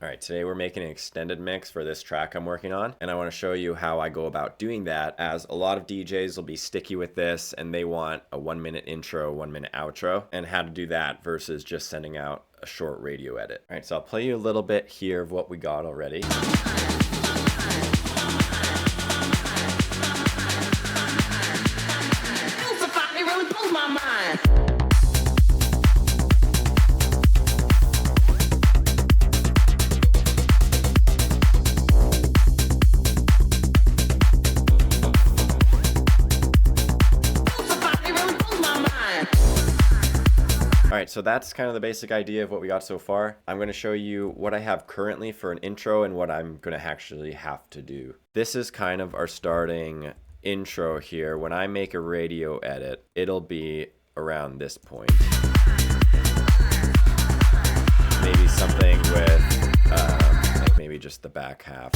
All right, today we're making an extended mix for this track I'm working on, and I want to show you how I go about doing that, as a lot of DJs will be sticky with this and they want a 1-minute intro, 1-minute outro, and how to do that versus just sending out a short radio edit. All right, so I'll play you a little bit here of what we got already. All right, so that's kind of the basic idea of what we got so far. I'm going to show you what I have currently for an intro and what I'm going to actually have to do. This is kind of our starting intro here. When I make a radio edit, it'll be around this point. Maybe something with maybe just the back half.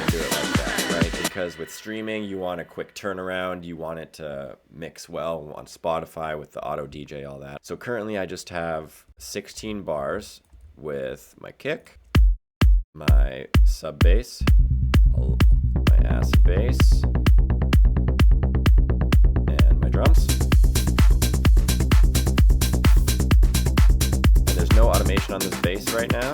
Do it like that, right? Because with streaming, you want a quick turnaround. You want it to mix well on Spotify with the auto DJ, all that. So currently I just have 16 bars with my kick, my sub bass, my acid bass, and my drums. And there's no automation on this bass right now.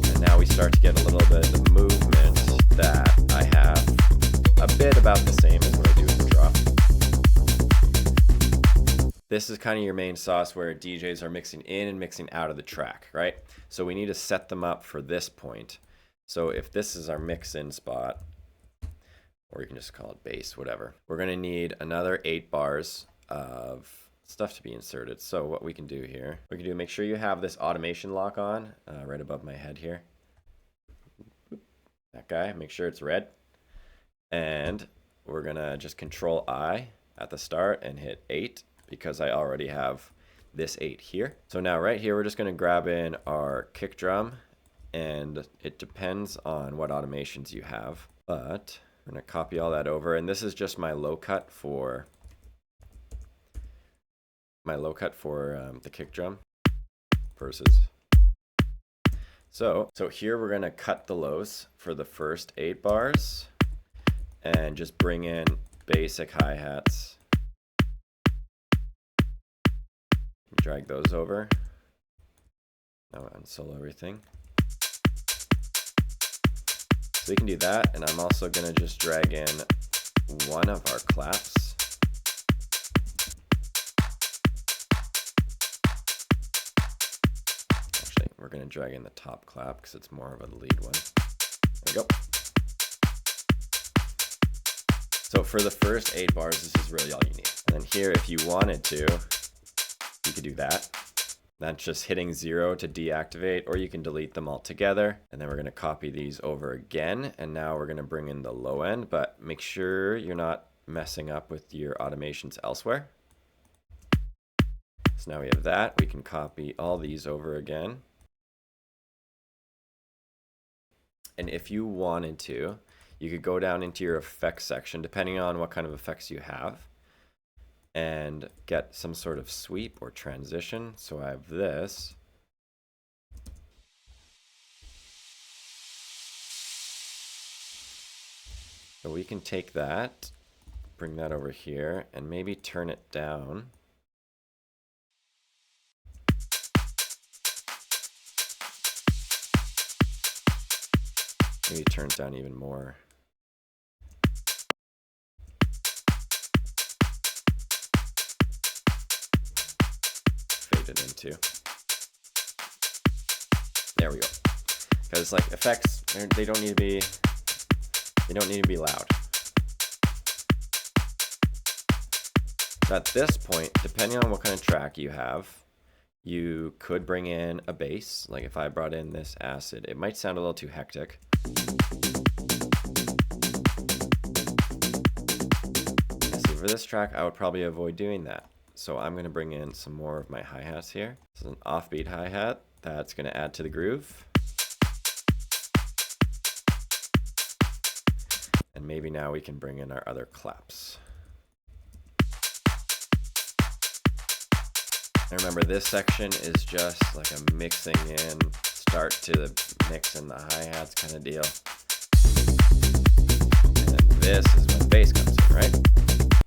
And now we start to get a little bit of movement that I have a bit about the same as what I do with the drop. This is kind of your main sauce where DJs are mixing in and mixing out of the track, right? So we need to set them up for this point. So if this is our mix-in spot, or you can just call it bass, whatever, we're going to need another 8 bars of stuff to be inserted. So what we can do here, make sure you have this automation lock on right above my head here. That guy, make sure it's red. And we're gonna just Control I at the start and hit 8 because I already have this 8 here. So now right here, we're just gonna grab in our kick drum, and it depends on what automations you have, but I'm gonna copy all that over. And this is just my low cut for the kick drum versus. So here we're gonna cut the lows for the first 8 bars and just bring in basic hi-hats. Drag those over. Now unsolo everything. So we can do that, and I'm also gonna just drag in one of our claps. We're going to drag in the top clap because it's more of a lead one. There we go. So for the first 8 bars, this is really all you need. And then here, if you wanted to, you could do that. That's just hitting 0 to deactivate, or you can delete them all together. And then we're going to copy these over again. And now we're going to bring in the low end, but make sure you're not messing up with your automations elsewhere. So now we have that. We can copy all these over again. And if you wanted to, you could go down into your effects section, depending on what kind of effects you have, and get some sort of sweep or transition. So I have this. So we can take that, bring that over here, and maybe turn it down. Maybe it turns down even more. Fade it into. There we go. Because like effects, they don't need to be loud. So at this point, depending on what kind of track you have, you could bring in a bass. Like if I brought in this acid, it might sound a little too hectic. See, for this track, I would probably avoid doing that. So I'm going to bring in some more of my hi-hats here. This is an offbeat hi-hat that's going to add to the groove. And maybe now we can bring in our other claps. And remember, this section is just like a mixing in, start to the mix in the hi-hats kind of deal. And then this is when bass comes in, right?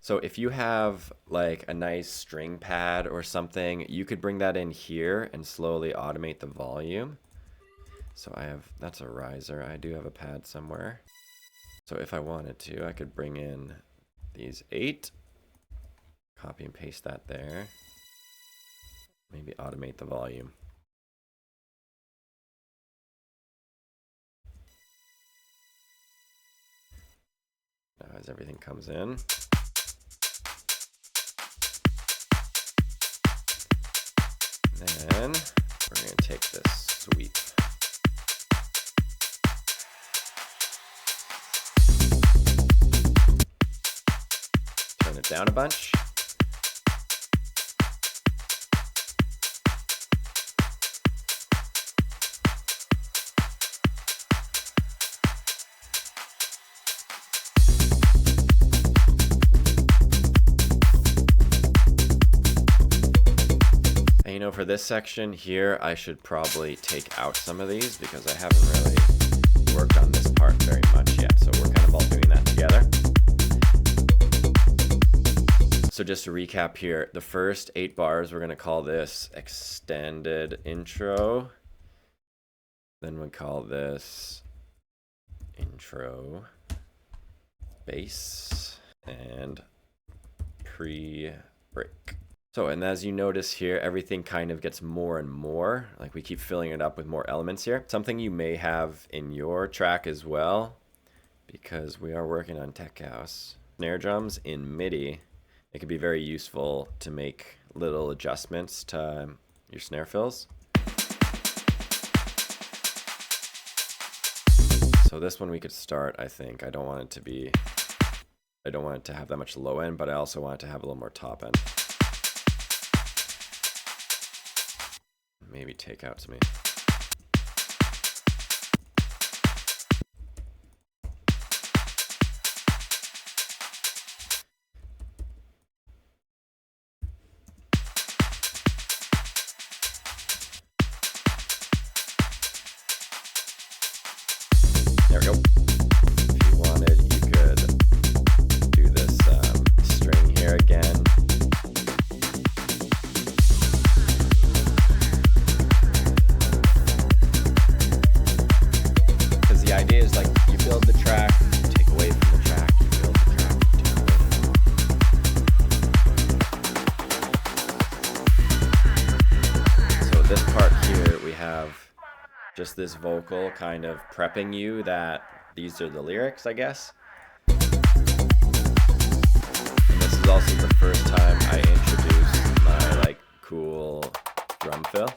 So if you have like a nice string pad or something, you could bring that in here and slowly automate the volume. So that's a riser. I do have a pad somewhere. So if I wanted to, I could bring in these 8, copy and paste that there. Maybe automate the volume. Now as everything comes in. Then we're going to take this sweep. Turn it down a bunch. And you know, for this section here, I should probably take out some of these because I haven't really worked on this part very much yet. So we're kind of all doing that together. So just to recap here, the first 8 bars, we're going to call this extended intro. Then we call this intro bass and pre-break. So, and as you notice here, everything kind of gets more and more, like we keep filling it up with more elements here. Something you may have in your track as well, because we are working on Tech House. Snare drums in MIDI, it could be very useful to make little adjustments to your snare fills. So this one we could start, I think. I don't want it to have that much low end, but I also want it to have a little more top end. Maybe take out some. There we go. If you wanted, you could do this string here again. Because the idea is like you build the track, you take away from the track, you build the track, you take away. So this part here, we have just this vocal kind of prepping you that these are the lyrics, I guess. And this is also the first time I introduced my like cool drum fill.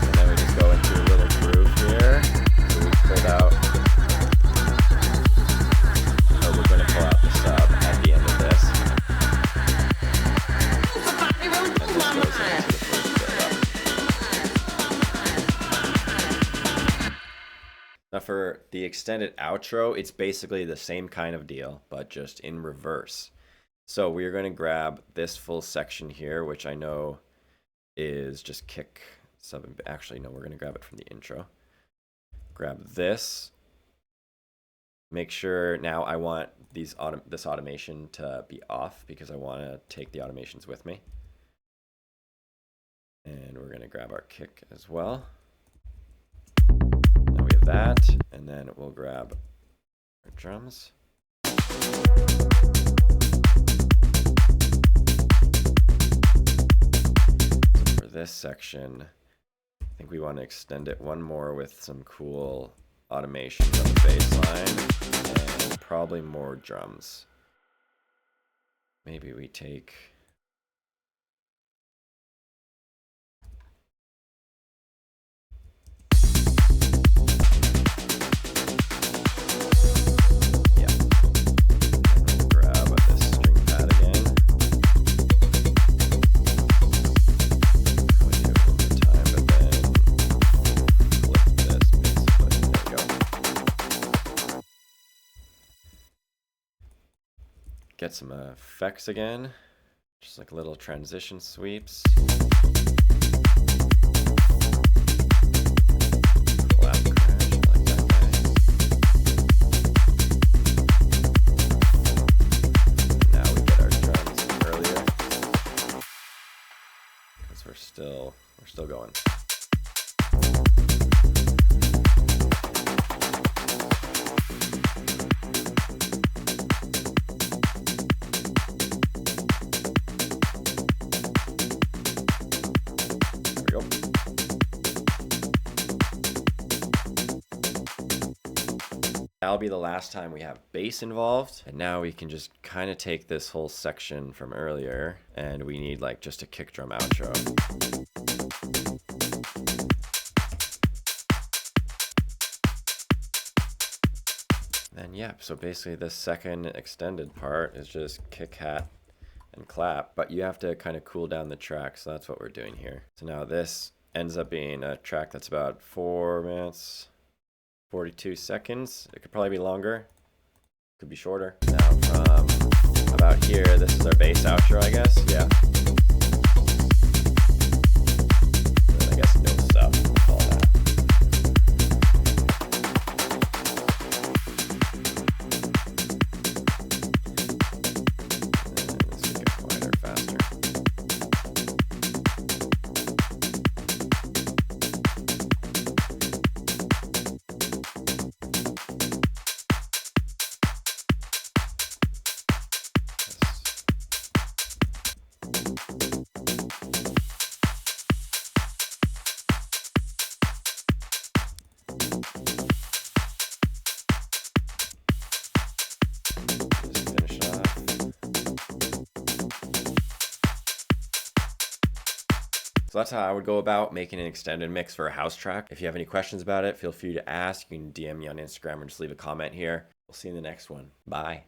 And then we just go into a little groove here. So we pulled out, or we're going to pull out the sub at the end of this. Now for the extended outro, it's basically the same kind of deal, but just in reverse. So we're going to grab this full section here, which I know is just kick, sub, actually no, we're going to grab it from the intro. Grab this. Make sure now I want this automation to be off because I want to take the automations with me. And we're going to grab our kick as well. Now we have that, and then we'll grab our drums. So for this section, I think we want to extend it one more with some cool automations on the bass line, and probably more drums. Maybe we take... some effects again, just like little transition sweeps. We're still going. There we go. That'll be the last time we have bass involved. And now we can just kind of take this whole section from earlier and we need like just a kick drum outro. And yeah, so basically this second extended part is just kick, hat, and clap, but you have to kind of cool down the track, so that's what we're doing here. So now this ends up being a track that's about 4 minutes, 42 seconds. It could probably be longer, could be shorter. Now from about here, this is our bass outro, I guess, yeah. And I guess no stuff, all that. So that's how I would go about making an extended mix for a house track. If you have any questions about it, feel free to ask. You can DM me on Instagram or just leave a comment here. We'll see you in the next one. Bye.